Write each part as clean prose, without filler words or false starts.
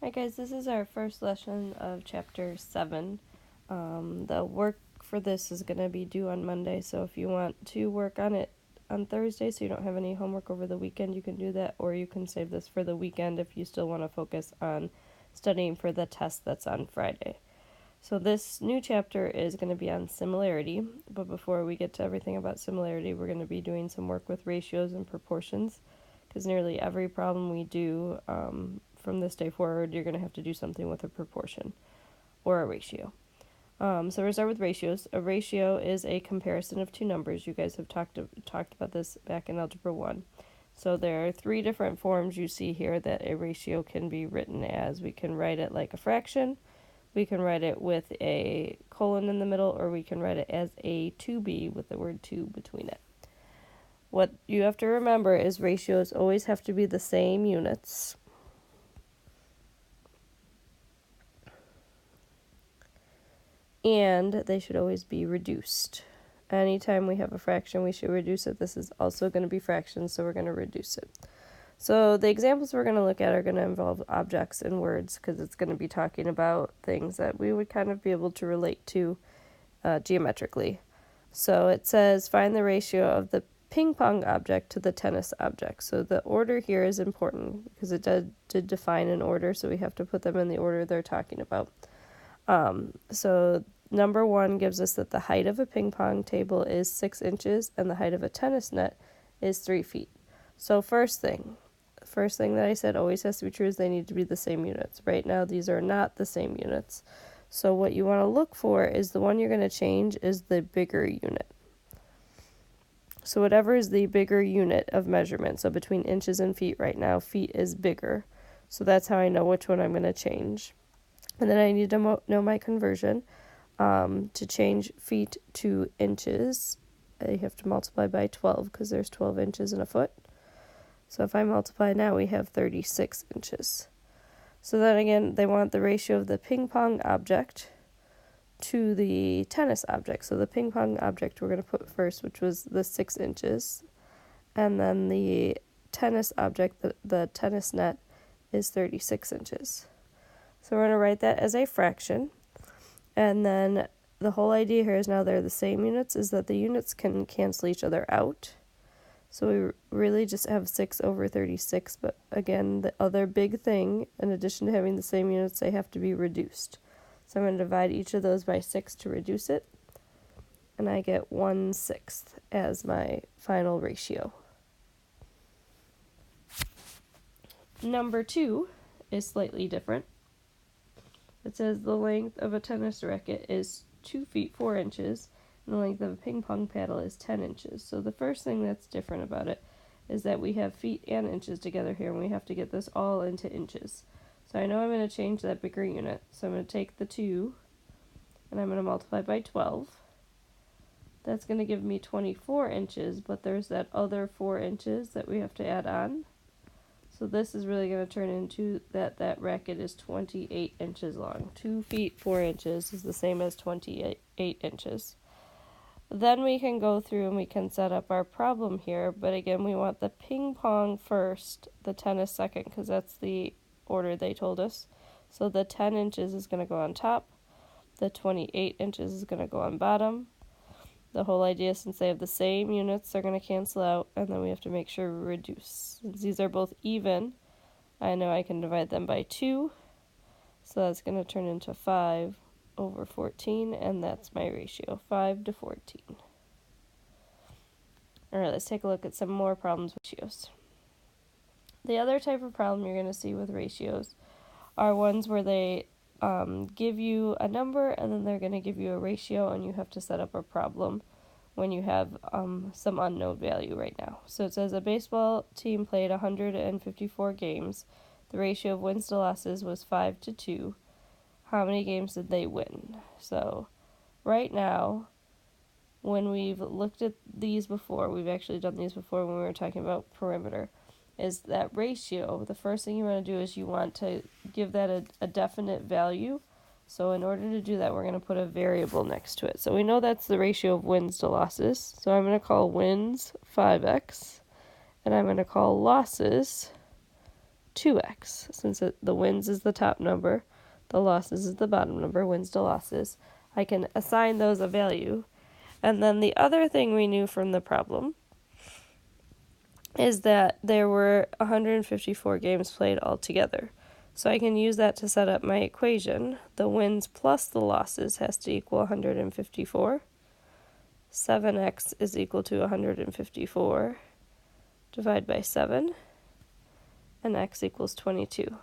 Hi guys, this is our first lesson of chapter 7. The work for this is going to be due on Monday, so if you want to work on it on Thursday so you don't have any homework over the weekend, you can do that, or you can save this for the weekend if you still want to focus on studying for the test that's on Friday. So this new chapter is going to be on similarity, but before we get to everything about similarity, we're going to be doing some work with ratios and proportions, because nearly every problem we do from this day forward, you're going to have to do something with a proportion or a ratio. So we'll start with ratios. A ratio is a comparison of two numbers. You guys have talked about this back in Algebra 1. So there are 3 different forms you see here that a ratio can be written as. We can write it like a fraction, we can write it with a colon in the middle, or we can write it as a 2b with the word 2 between it. What you have to remember is ratios always have to be the same units. And they should always be reduced. Anytime we have a fraction, we should reduce it. This is also going to be fractions, so we're going to reduce it. So the examples we're going to look at are going to involve objects and words, because it's going to be talking about things that we would kind of be able to relate to geometrically. So it says, find the ratio of the ping pong object to the tennis object. So the order here is important, because it did define an order, so we have to put them in the order they're talking about. So number 1 gives us that the height of a ping pong table is 6 inches and the height of a tennis net is 3 feet. So first thing that I said always has to be true is they need to be the same units. Right now these are not the same units. So what you want to look for is the one you're going to change is the bigger unit. So whatever is the bigger unit of measurement, so between inches and feet right now, feet is bigger. So that's how I know which one I'm going to change. And then I need to know my conversion. To change feet to inches, I have to multiply by 12 because there's 12 inches in a foot. So if I multiply now, we have 36 inches. So then again, they want the ratio of the ping pong object to the tennis object. So the ping pong object we're going to put first, which was the 6 inches. And then the tennis object, the tennis net, is 36 inches. So we're going to write that as a fraction. And then the whole idea here is now they're the same units, is that the units can cancel each other out. So we really just have 6 over 36. But again, the other big thing, in addition to having the same units, they have to be reduced. So I'm going to divide each of those by 6 to reduce it. And I get 1/6 as my final ratio. Number 2 is slightly different. It says the length of a tennis racket is 2 feet 4 inches, and the length of a ping pong paddle is 10 inches. So the first thing that's different about it is that we have feet and inches together here, and we have to get this all into inches. So I know I'm going to change that bigger unit. So I'm going to take the 2, and I'm going to multiply by 12. That's going to give me 24 inches, but there's that other 4 inches that we have to add on. So this is really going to turn into that racket is 28 inches long. 2 feet 4 inches is the same as 28 inches. Then we can go through and we can set up our problem here. But again, we want the ping pong first, the tennis second, because that's the order they told us. So the 10 inches is going to go on top. The 28 inches is going to go on bottom. The whole idea, since they have the same units, they're going to cancel out, and then we have to make sure we reduce. Since these are both even, I know I can divide them by 2, so that's going to turn into 5 over 14, and that's my ratio, 5 to 14. Alright, let's take a look at some more problems with ratios. The other type of problem you're going to see with ratios are ones where they give you a number, and then they're going to give you a ratio, and you have to set up a problem when you have some unknown value right now. So it says a baseball team played 154 games. The ratio of wins to losses was 5 to 2. How many games did they win? So right now, when we've looked at these before, we've actually done these before when we were talking about perimeter, is that ratio, the first thing you want to do is you want to give that a definite value. So in order to do that, we're going to put a variable next to it. So we know that's the ratio of wins to losses. So I'm going to call wins 5x, and I'm going to call losses 2x. Since the wins is the top number, the losses is the bottom number, wins to losses, I can assign those a value. And then the other thing we knew from the problem is that there were 154 games played altogether. So I can use that to set up my equation. The wins plus the losses has to equal 154. 7x is equal to 154. Divide by 7. And x equals 22.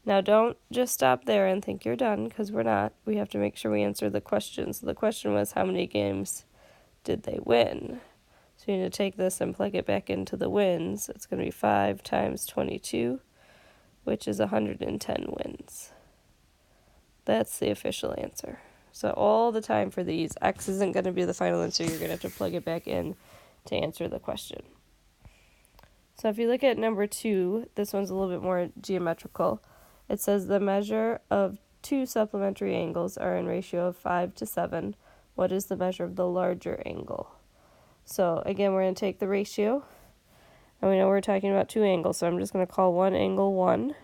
Now don't just stop there and think you're done, because we're not. We have to make sure we answer the question. So the question was, how many games did they win? So you need to take this and plug it back into the wins. It's going to be 5 times 22, which is 110 wins. That's the official answer. So all the time for these, x isn't going to be the final answer. You're going to have to plug it back in to answer the question. So if you look at number 2, this one's a little bit more geometrical. It says the measure of two supplementary angles are in ratio of 5 to 7. What is the measure of the larger angle? So again, we're going to take the ratio, and we know we're talking about two angles, so I'm just going to call one angle 1,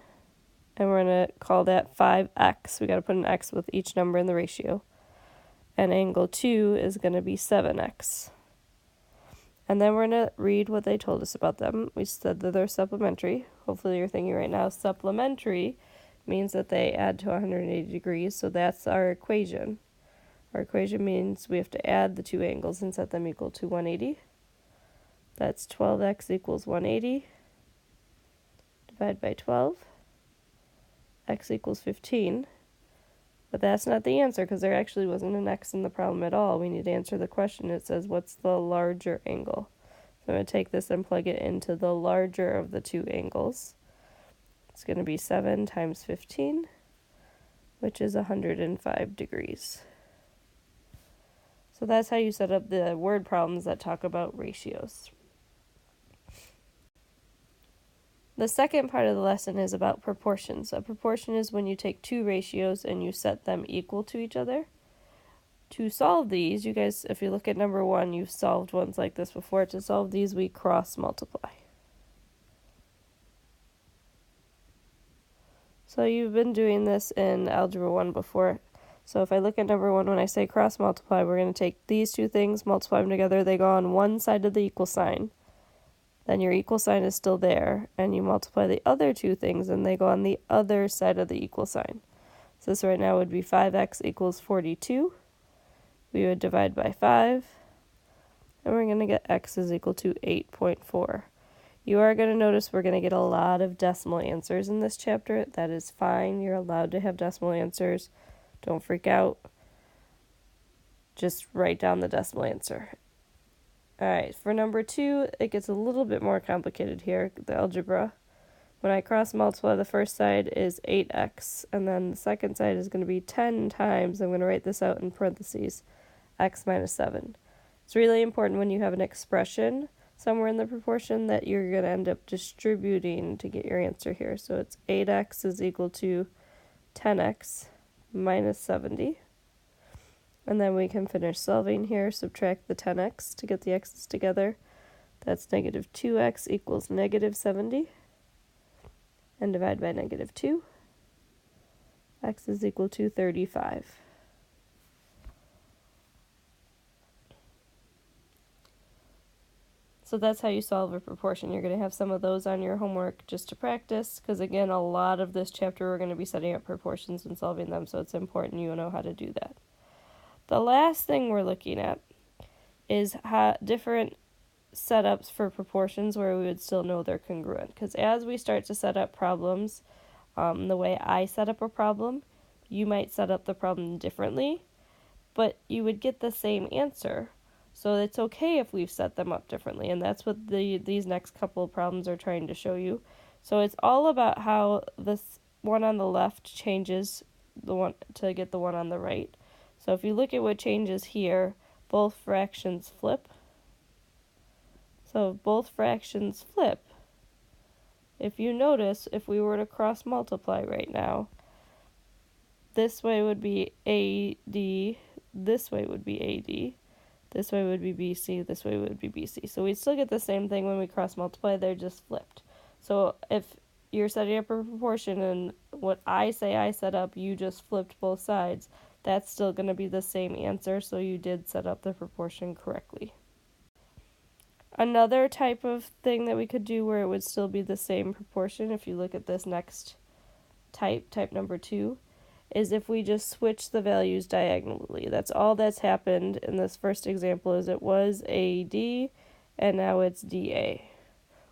and we're going to call that 5x. We got to put an x with each number in the ratio. And angle 2 is going to be 7x. And then we're going to read what they told us about them. We said that they're supplementary. Hopefully you're thinking right now, supplementary means that they add to 180 degrees, so that's our equation. Our equation means we have to add the two angles and set them equal to 180. That's 12x equals 180. Divide by 12. X equals 15. But that's not the answer, because there actually wasn't an x in the problem at all. We need to answer the question. It says, what's the larger angle? So I'm going to take this and plug it into the larger of the two angles. It's going to be 7 times 15, which is 105 degrees. So that's how you set up the word problems that talk about ratios. The second part of the lesson is about proportions. A proportion is when you take two ratios and you set them equal to each other. To solve these, you guys, if you look at number 1, you've solved ones like this before. To solve these, we cross multiply. So you've been doing this in Algebra 1 before. So if I look at number 1, when I say cross multiply, we're going to take these two things, multiply them together. They go on one side of the equal sign. Then your equal sign is still there, and you multiply the other two things, and they go on the other side of the equal sign. So this right now would be 5x equals 42. We would divide by 5, and we're going to get x is equal to 8.4. You are going to notice we're going to get a lot of decimal answers in this chapter. That is fine. You're allowed to have decimal answers. Don't freak out. Just write down the decimal answer. Alright, for number 2, it gets a little bit more complicated here, the algebra. When I cross multiply, the first side is 8x, and then the second side is going to be 10 times, I'm going to write this out in parentheses, x minus 7. It's really important when you have an expression somewhere in the proportion that you're going to end up distributing to get your answer here. So it's 8x is equal to 10x minus 70. And then we can finish solving here, subtract the 10x to get the x's together. That's negative 2x equals negative 70. And divide by negative 2. X is equal to 35. So that's how you solve a proportion. You're going to have some of those on your homework just to practice, because again, a lot of this chapter we're going to be setting up proportions and solving them, so it's important you know how to do that. The last thing we're looking at is how different setups for proportions where we would still know they're congruent. Because as we start to set up problems, the way I set up a problem, you might set up the problem differently, but you would get the same answer. So it's okay if we've set them up differently, and that's what these next couple of problems are trying to show you. So it's all about how this one on the left changes the one to get the one on the right. So if you look at what changes here, both fractions flip. So if both fractions flip, if you notice, if we were to cross multiply right now, this way would be AD, this way would be AD, this way would be BC, this way would be BC. So we'd still get the same thing when we cross multiply, they're just flipped. So if you're setting up a proportion and what I say I set up, you just flipped both sides, that's still going to be the same answer, so you did set up the proportion correctly. Another type of thing that we could do where it would still be the same proportion, if you look at this next type number 2, is if we just switch the values diagonally. That's all that's happened in this first example, is it was AD and now it's DA.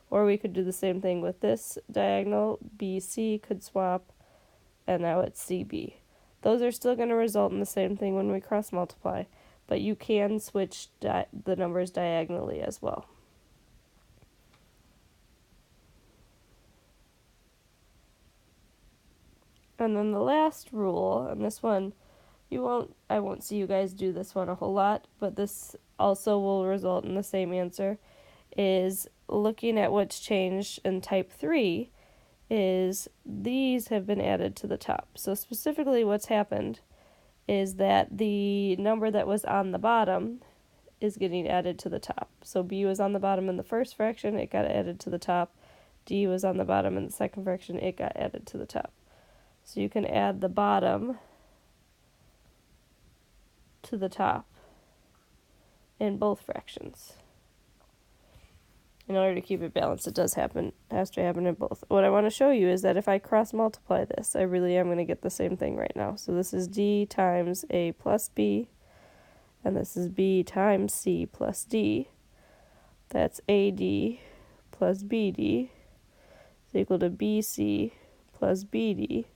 Or we could do the same thing with this diagonal, BC could swap, and now it's CB. Those are still going to result in the same thing when we cross multiply, but you can switch the numbers diagonally as well. And then the last rule, and this one, I won't see you guys do this one a whole lot, but this also will result in the same answer, is looking at what's changed in type 3 is these have been added to the top. So specifically what's happened is that the number that was on the bottom is getting added to the top. So B was on the bottom in the first fraction, it got added to the top. D was on the bottom in the second fraction, it got added to the top. So you can add the bottom to the top in both fractions. In order to keep it balanced, it has to happen in both. What I want to show you is that if I cross multiply this, I really am going to get the same thing right now. So this is D times A plus B, and this is B times C plus D. That's AD plus BD is equal to BC plus BD.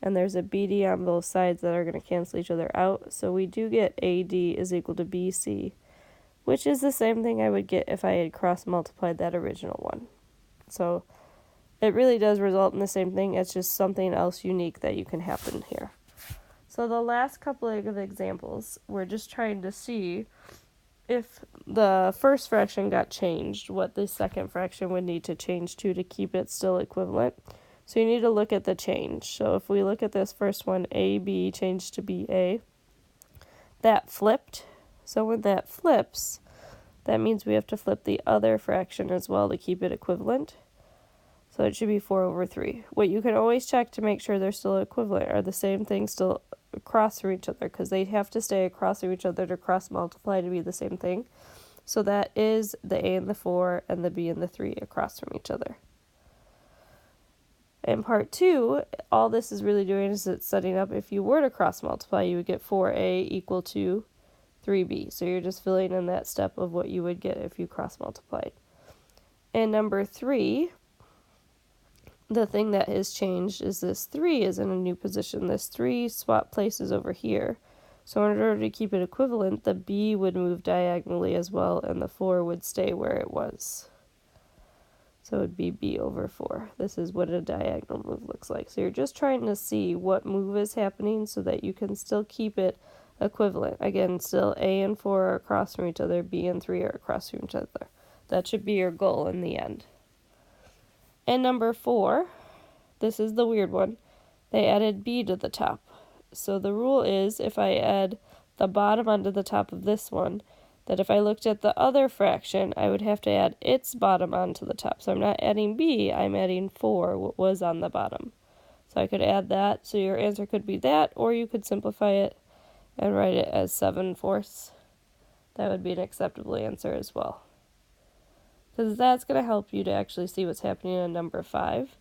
And there's a BD on both sides that are going to cancel each other out. So we do get AD is equal to BC, which is the same thing I would get if I had cross-multiplied that original one. So it really does result in the same thing. It's just something else unique that you can happen here. So the last couple of examples, we're just trying to see if the first fraction got changed, what the second fraction would need to change to keep it still equivalent. So you need to look at the change. So if we look at this first one, AB changed to BA, that flipped. So when that flips, that means we have to flip the other fraction as well to keep it equivalent. So it should be 4 over 3. What you can always check to make sure they're still equivalent are the same things still across from each other, because they have to stay across from each other to cross multiply to be the same thing. So that is the A and the 4 and the B and the 3 across from each other. In part 2, all this is really doing is it's setting up, if you were to cross multiply, you would get 4A equal to 3B. So you're just filling in that step of what you would get if you cross multiplied. And number 3, the thing that has changed is this 3 is in a new position. This 3 swap places over here. So in order to keep it equivalent, the B would move diagonally as well, and the 4 would stay where it was. So it would be B over 4. This is what a diagonal move looks like. So you're just trying to see what move is happening so that you can still keep it equivalent. Again, still A and 4 are across from each other, B and 3 are across from each other. That should be your goal in the end. And number 4, this is the weird one. They added B to the top. So the rule is if I add the bottom onto the top of this one, that if I looked at the other fraction, I would have to add its bottom onto the top. So I'm not adding B, I'm adding 4, what was on the bottom. So I could add that. So your answer could be that, or you could simplify it and write it as 7/4. That would be an acceptable answer as well. Because that's going to help you to actually see what's happening in number 5.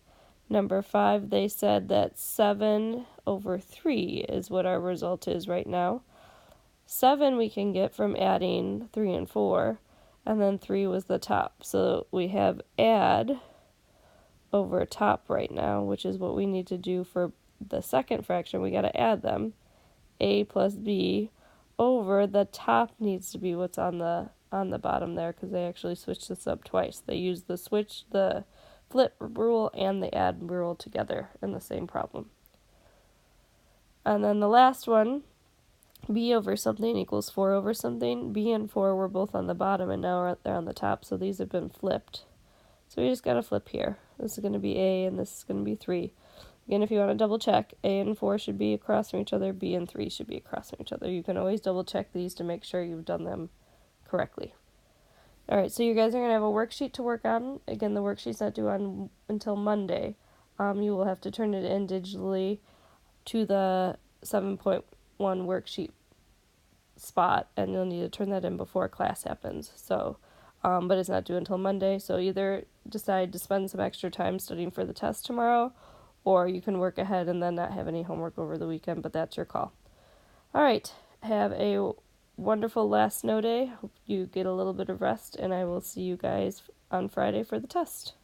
Number 5, they said that 7 over 3 is what our result is right now. 7 we can get from adding 3 and 4, and then 3 was the top. So we have add over top right now, which is what we need to do for the second fraction. We got to add them. A plus B over the top needs to be what's on the bottom there, because they actually switched this up twice. They used the flip rule and the add rule together in the same problem. And then the last one, B over something equals 4 over something. B and 4 were both on the bottom, and now they're on the top, so these have been flipped. So we just got to flip here. This is going to be A, and this is going to be 3. Again, if you want to double check, A and 4 should be across from each other, B and 3 should be across from each other. You can always double check these to make sure you've done them correctly. All right, so you guys are going to have a worksheet to work on. Again, the worksheet's not due on until Monday. You will have to turn it in digitally to the 7.1 worksheet spot, and you'll need to turn that in before class happens. So, but it's not due until Monday. So either decide to spend some extra time studying for the test tomorrow, or you can work ahead and then not have any homework over the weekend, but that's your call. All right, have a wonderful last snow day. Hope you get a little bit of rest, and I will see you guys on Friday for the test.